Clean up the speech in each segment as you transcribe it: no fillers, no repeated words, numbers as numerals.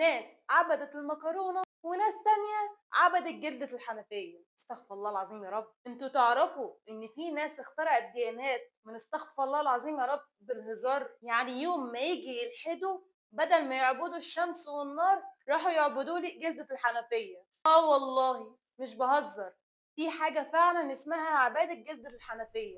ناس عبدت المكرونة وناس تانية عبدت جلدة الحنفية. استغفر الله العظيم يا رب. انتوا تعرفوا ان في ناس اخترعت ديانات من استغفر الله العظيم يا رب بالهزار؟ يعني يوم ما يجي يلحدوا، بدل ما يعبدوا الشمس والنار راحوا يعبدوا لي جلدة الحنفية. اه والله مش بهزر، في حاجة فعلا اسمها عبادة جلدة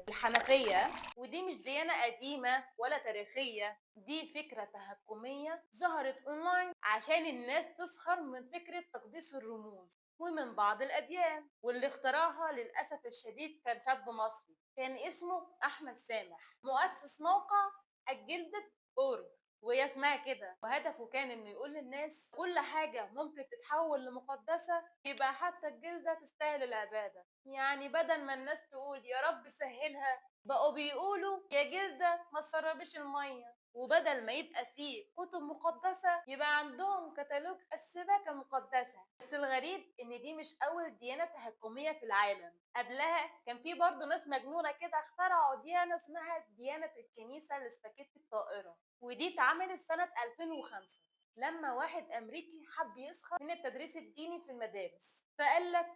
الحنفية. ودي مش ديانة قديمة ولا تاريخية، دي فكرة تهكمية ظهرت اونلاين عشان الناس تسخر من فكرة تقديس الرموز ومن بعض الأديان. واللي اخترعها للأسف الشديد كان شاب مصري كان اسمه أحمد سامح، مؤسس موقع الجلدة أورج، وهي اسمها كده. وهدفه كان انه يقول للناس كل حاجة ممكن تتحول لمقدسة، يبقى حتى الجلدة تستاهل العبادة. يعني بدل ما الناس تقول يا رب سهلها، بقوا بيقولوا يا جلدة ما تسربيش المية. وبدل ما يبقى فيه كتب مقدسة، يبقى عندهم كتالوج السباكة مقدسة. بس الغريب ان دي مش اول ديانة تهكمية في العالم. قبلها كان في برضه ناس مجنونة كده اخترعوا ديانة اسمها ديانة الكنيسة لسباكيت الطائرة، ودي اتعملت سنة 2005 لما واحد أمريكي حب يسخر من التدريس الديني في المدارس، فقال لك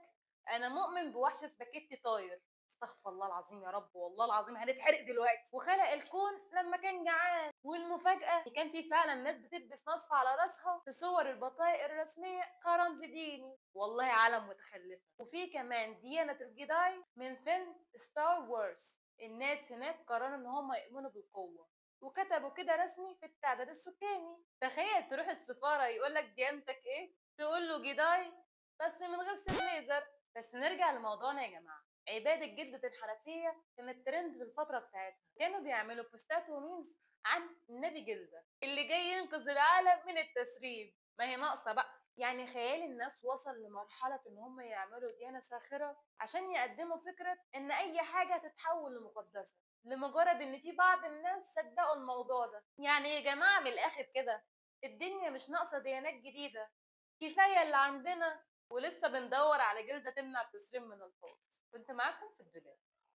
أنا مؤمن بوحش سباكيتي طاير. استغفر الله العظيم يا رب، والله العظيم هنتحرق دلوقتي. وخلق الكون لما كان جعان. والمفاجأة إن كان في فعلا ناس بتلبس نصف على راسها في صور البطايق الرسمية كرمز ديني. والله عالم متخلفة. وفي كمان ديانة الجداي من فيلم ستار وورز. الناس هناك قرروا ان هم يؤمنوا بالقوة، وكتبوا كده رسمي في التعداد السكاني. تخيل تروح السفارة يقولك ديانتك ايه، تقول له جداي بس من غير سيف ليزر. بس نرجع لموضوعنا يا جماعة. عبادة جدة الحنفية كانت ترند في الفترة بتاعتها، كانوا بيعملوا بوستات وميمز عن النبي جلدة اللي جاي ينقذ العالم من التسريب. ما هي ناقصة بقى. يعني خيال الناس وصل لمرحلة ان هم يعملوا ديانة ساخرة عشان يقدموا فكرة ان اي حاجة تتحول لمقدسة، لمجرد ان في بعض الناس صدقوا الموضوع ده. يعني يا جماعة من الاخر كده، الدنيا مش ناقصة ديانات جديدة، كفاية اللي عندنا، ولسه بندور على جلدة تمنع التسريب من الحوض. كنت معاكم في الدنيا.